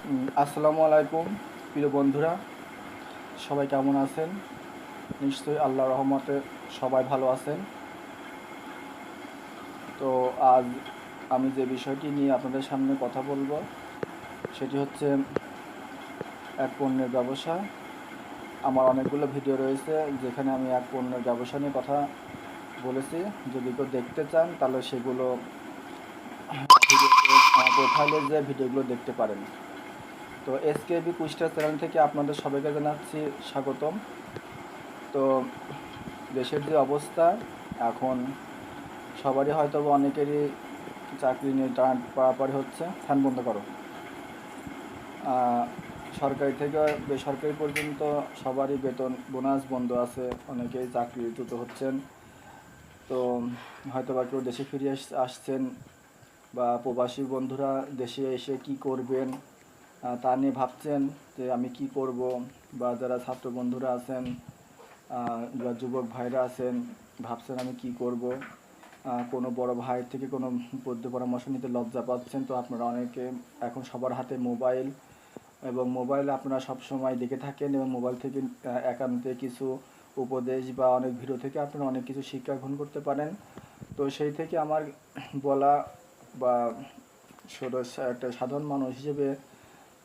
আসসালামু আলাইকুম প্রিয় বন্ধুরা, সবাই কেমন আছেন? নিশ্চয়ই আল্লাহর রহমতে সবাই ভালো আছেন। তো আজ আমি যে বিষয়টি নিয়ে আপনাদের সামনে কথা বলবো সেটি হচ্ছে এক পণ্যের ব্যবসা। আমার অনেকগুলো ভিডিও রয়েছে যেখানে আমি এক পণ্যের ব্যবসা নিয়ে কথা বলেছি। যদি কেউ দেখতে চান তাহলে সেগুলো ভিডিওতে আমার প্রোফাইলে যে ভিডিওগুলো দেখতে পারেন। তো এসকেবি কুষ্টা চ্যানেল থেকে আপনাদের সবাইকে জানাচ্ছি স্বাগতম। তো দেশের যে অবস্থা এখন, সবারই হয়তো অনেকেরই চাকরি নিয়ে টান পাড়াপাড়ি হচ্ছে। ফ্যান বন্ধ করো। সরকারি থেকে বেসরকারি পর্যন্ত সবারই বেতন বোনাস বন্ধ আছে, অনেকেই চাকরিচ্যুত হচ্ছেন। তো হয়তো বা কেউ দেশে ফিরে আসছেন, বা প্রবাসী বন্ধুরা দেশে এসে কি করবেন তা নিয়ে ভাবছেন যে আমি কি করব, বা যারা ছাত্র বন্ধুরা আছেন বা যুবক ভাইরা আছেন ভাবছেন আমি কি করব। কোনো বড় ভাইয়ের থেকে কোনো বুদ্ধি পরামর্শ নিতে লজ্জা পাচ্ছেন। তো আপনারা অনেকে এখন সবার হাতে মোবাইল, এবং মোবাইল আপনারা সবসময় দেখে থাকেন, এবং মোবাইল থেকে একান্তে কিছু উপদেশ বা অনেক ভিডিও থেকে আপনারা অনেক কিছু শিক্ষা গ্রহণ করতে পারেন। তো সেই থেকে আমার বলা, বা একটা সাধারণ মানুষ হিসেবে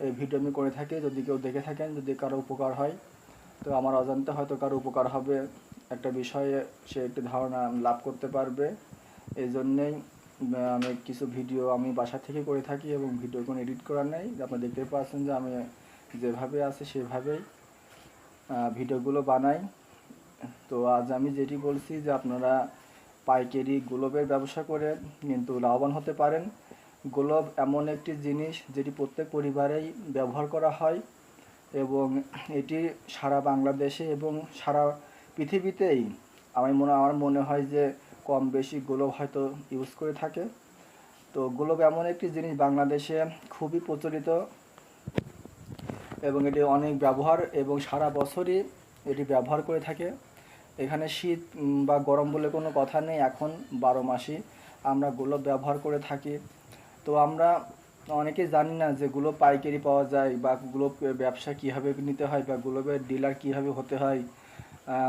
এই ভিডিও আমি করে থাকি। যদি কেউ দেখে থাকেন, যদি কারো উপকার হয়, তো আমার অজান্তে হয়তো কারো উপকার হবে, একটা বিষয়ে সে একটি ধারণা লাভ করতে পারবে। এই জন্যেই আমি কিছু ভিডিও আমি বাসা থেকে করে থাকি, এবং ভিডিও কোনো এডিট করার নেই। আপনারা দেখতে পাচ্ছেন যে আমি যেভাবে আছে সেভাবেই ভিডিওগুলো বানাই। তো আজ আমি যেটি বলছি যে আপনারা পাইকারি গোলাপের ব্যবসা করে কিন্তু লাভবান হতে পারেন। গোলাপ এমন একটি জিনিস যেটি প্রত্যেক পরিবারেই ব্যবহার করা হয়, এবং এটি সারা বাংলাদেশে এবং সারা পৃথিবীতেই আমার মনে হয় যে কম বেশি গোলাপ হয়তো ইউজ করে থাকে। তো গোলাপ এমন একটি জিনিস বাংলাদেশে খুবই প্রচলিত, এবং এটি অনেক ব্যবহার, এবং সারা বছরই এটি ব্যবহার করে থাকে। এখানে শীত বা গরম বলে কোনো কথা নেই, এখন 12 মাসই আমরা গোলাপ ব্যবহার করে থাকি। তো আমরা অনেকেই জানি না যে গোলাপ পাইকারি পাওয়া যায়, বা গোলাপ ব্যবসা কীভাবে নিতে হয়, বা গোলাপের ডিলার কীভাবে হতে হয়,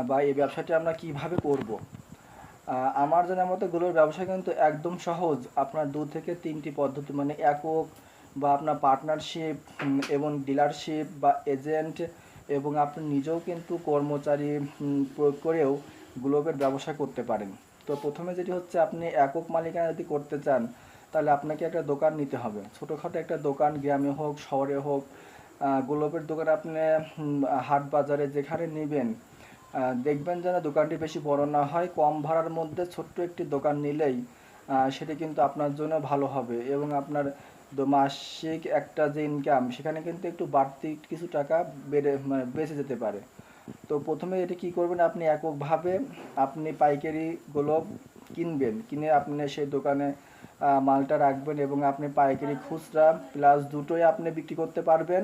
বা এই ব্যবসাটি আমরা কিভাবে করব। আমার জানার মতে গোলাপের ব্যবসা কিন্তু একদম সহজ। আপনার 2 থেকে 3টি পদ্ধতি, মানে একক বা আপনার পার্টনারশিপ এবং ডিলারশিপ বা এজেন্ট, এবং আপনি নিজেও কিন্তু কর্মচারী প্রয়োগ করেও গোলাপের ব্যবসা করতে পারেন। তো প্রথমে যেটি হচ্ছে, আপনি একক মালিকানা যদি করতে চান তাহলে আপনাকে একটা দোকান নিতে হবে, ছোটোখাটো একটা দোকান, গ্রামে হোক শহরে হোক। গোলাপের দোকান আপনি হাট বাজারে যেখানে নেবেন, দেখবেন যেন দোকানটি বেশি বড় না হয়, কম ভাড়ার মধ্যে ছোট্ট একটি দোকান নিলেই সেটি কিন্তু আপনার জন্য ভালো হবে, এবং আপনার মাসিক একটা যে ইনকাম সেখানে কিন্তু একটু বাড়তি কিছু টাকা মানে বেঁচে যেতে পারে। তো প্রথমে এটি কি করবেন, আপনি এককভাবে আপনি পাইকারি গোলাপ কিনবেন, কিনে আপনি সেই দোকানে মালটা রাখবেন, এবং আপনি পাইকারি খুচরা প্লাস দুটোই আপনি বিক্রি করতে পারবেন।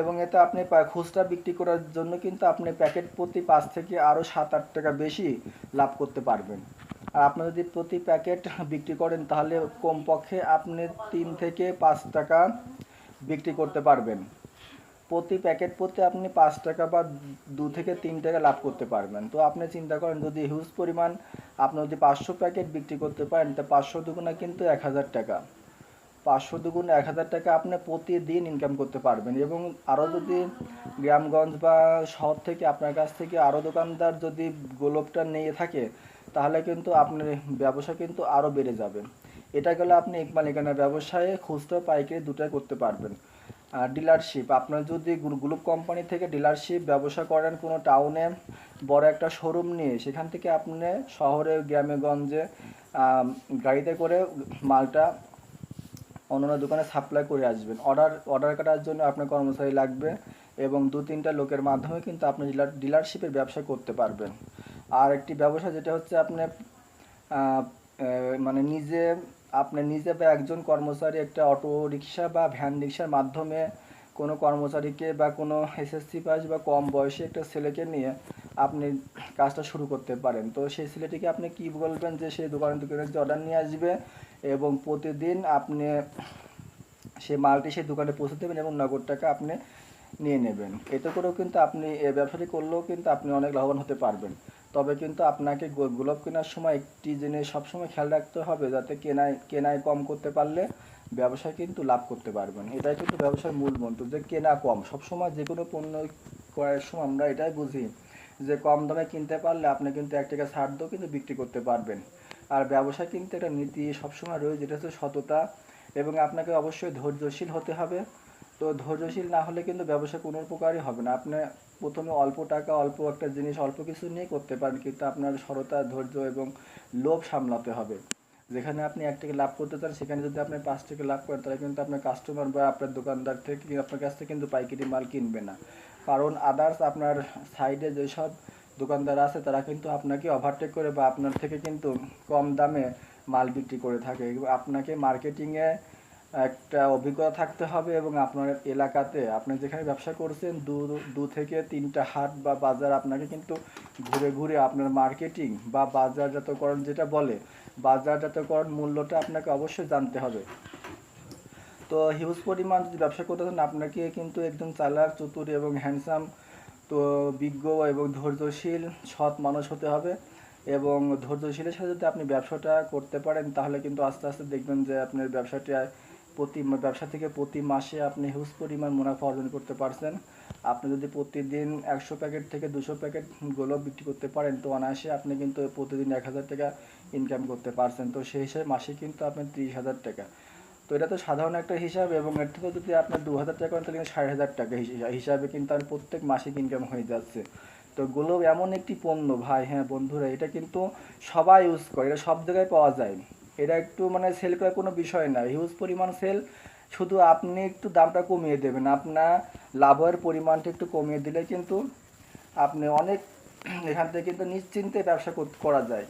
এবং এতে আপনি খুচরা বিক্রি করার জন্য কিন্তু আপনি প্যাকেট প্রতি 5 থেকে আরও 7-8 টাকা বেশি লাভ করতে পারবেন। আর আপনি যদি প্রতি প্যাকেট বিক্রি করেন তাহলে কমপক্ষে আপনি 3 থেকে 5 টাকা বিক্রি করতে পারবেন। প্রতি প্যাকেট প্রতি আপনি 5 টাকা বা 2 থেকে 3 টাকা লাভ করতে পারবেন। তো আপনি চিন্তা করেন, যদি হিউজ পরিমাণ আপনি যদি 500 প্যাকেট বিক্রি করতে পারেন, তা 500 দুগুণা কিন্তু 1000 টাকা। 500 দুগুণ 1000 টাকা আপনি প্রতিদিন ইনকাম করতে পারবেন। এবং আরও যদি গ্রামগঞ্জ বা শহর থেকে আপনার কাছ থেকে আরও দোকানদার যদি গোলাপটা নিয়ে থাকে, তাহলে কিন্তু আপনার ব্যবসা কিন্তু আরও বেড়ে যাবে। এটা গেলে আপনি এক মালিকানা ব্যবসায়ে খুচরা পাইকারি দুটাই করতে পারবেন। ডিলারশিপ, আপনার যদি গ্রুপ কোম্পানি থেকে ডিলারশিপ ব্যবসা করেন কোনো টাউনে বড় একটা শোরুম নিয়ে, সেখান থেকে আপনি শহরে গ্রামে গঞ্জে গাড়িতে করে মালটা অন্যান্য দোকানে সাপ্লাই করে আসবেন। অর্ডার করার জন্য আপনার কর্মচারী লাগবে, এবং 2-3টা লোকের মাধ্যমে কিন্তু আপনি ডিলারশিপের ব্যবসা করতে পারবেন। আর একটি ব্যবসা যেটা হচ্ছে, আপনি মানে নিজে বা একজন কর্মচারী একটা অটো রিক্সা বা ভ্যান রিক্সার মাধ্যমে কোনো কর্মচারীকে বা কোনো এসএসসি পাস বা কম বয়সী একটা ছেলেকে নিয়ে আপনি কাজটা শুরু করতে পারেন। তো সেই ছেলেটিকে আপনি কি বলবেন যে সেই দোকানে যে অর্ডার নিয়ে আসবে, এবং প্রতিদিন আপনি সেই মালটি সেই দোকানে পৌঁছে দেবেন এবং নগদ টাকা আপনি নিয়ে নেবেন। এতে করেও কিন্তু আপনি এই ব্যবসাটি করলেও কিন্তু আপনি অনেক লাভবান হতে পারবেন। তবে কিন্তু আপনাকে গোলাপ কেনার সময় একটি জিনিস সবসময় খেয়াল রাখতে হবে, যাতে কেনায় কম করতে পারলে ব্যবসায় কিন্তু লাভ করতে পারবেন। এটাই কিন্তু ব্যবসার মূল মন্ত্র, যে কেনা কম। সবসময় যে কোনো পণ্য ক্রয়ের সময় আমরা এটাই বুঝি যে কম দামে কিনতে পারলে আপনি কিন্তু 1 টাকা ছাড় দিয়েও কিন্তু বিক্রি করতে পারবেন। আর ব্যবসায় কিন্তু একটা নীতি সবসময় রয়েছে, যেটা হচ্ছে সততা, এবং আপনাকে অবশ্যই ধৈর্যশীল হতে হবে। তো ধৈর্যশীল না হলে কিন্তু ব্যবসা কোনো প্রকারই হবে না। আপনি প্রথমে অল্প টাকা, অল্প একটা জিনিস, অল্প কিছু নিয়ে করতে পারেন, কিন্তু আপনার সততা, ধৈর্য এবং লোভ সামলাতে হবে। যেখানে আপনি 1 টাকা লাভ করতে চান, সেখানে যদি আপনি 5 টাকা লাভ করেন, তাহলে কিন্তু আপনার কাস্টমার বা আপনার দোকানদার থেকে আপনার কাছ থেকে কিন্তু পাইকারি মাল কিনবে না। কারণ আদার্স আপনার সাইডে যেসব দোকানদার আছে, তারা কিন্তু আপনাকে ওভারটেক করে বা আপনার থেকে কিন্তু কম দামে মাল বিক্রি করে থাকে। আপনাকে মার্কেটিংয়ে একটা অভিজ্ঞতা থাকতে হবে, এবং আপনার এলাকাতে আপনি যেখানে ব্যবসা করছেন 2 থেকে 3টা হাট বা বাজার আপনাকে কিন্তু ঘুরে ঘুরে আপনার মার্কেটিং বা বাজারজাতকরণ, যেটা বলে বাজারজাতকরণ মূল্যটা আপনাকে অবশ্যই জানতে হবে। তো হিউজ পরিমাণ যদি ব্যবসা করতে চান, আপনাকে কিন্তু একজন চালাক, চতুর এবং হ্যান্ডসাম, তো বিজ্ঞ এবং ধৈর্যশীল সৎ মানুষ হতে হবে। এবং ধৈর্যশীলের সাথে যদি আপনি ব্যবসাটা করতে পারেন, তাহলে কিন্তু আস্তে আস্তে দেখবেন যে আপনার ব্যবসা থেকে প্রতি মাসে আপনি হিউজ পরিমাণ মুনাফা অর্জন করতে পারছেন। আপনি যদি প্রতিদিন 100 প্যাকেট থেকে 200 প্যাকেট গোলাপ বিক্রি করতে পারেন, তো অনায়াসে আপনি কিন্তু প্রতিদিন 1000 টাকা ইনকাম করতে পারছেন। তো সেই হিসাবে মাসে কিন্তু আপনার 30,000 টাকা। তো এটা তো সাধারণ একটা হিসাব, এবং এর থেকে যদি আপনার 2000 টাকা করেন, তাহলে কিন্তু 60,000 টাকা হিসাবে কিন্তু আর প্রত্যেক মাসিক ইনকাম হয়ে যাচ্ছে। তো গোলাপ এমন একটি পণ্য ভাই, হ্যাঁ বন্ধুরা, এটা কিন্তু সবাই ইউজ করে, এটা সব জায়গায় পাওয়া যায়। এটা একটু মানে সেল করার কোনো বিষয় না, হিউজ পরিমাণ সেল। শুধু আপনি একটু দামটা কমিয়ে দেবেন, আপনার লাভের পরিমাণটা একটু কমিয়ে দিলে কিন্তু আপনি অনেক এখান থেকে কিন্তু নিশ্চিন্তে ব্যবসা করা যায়।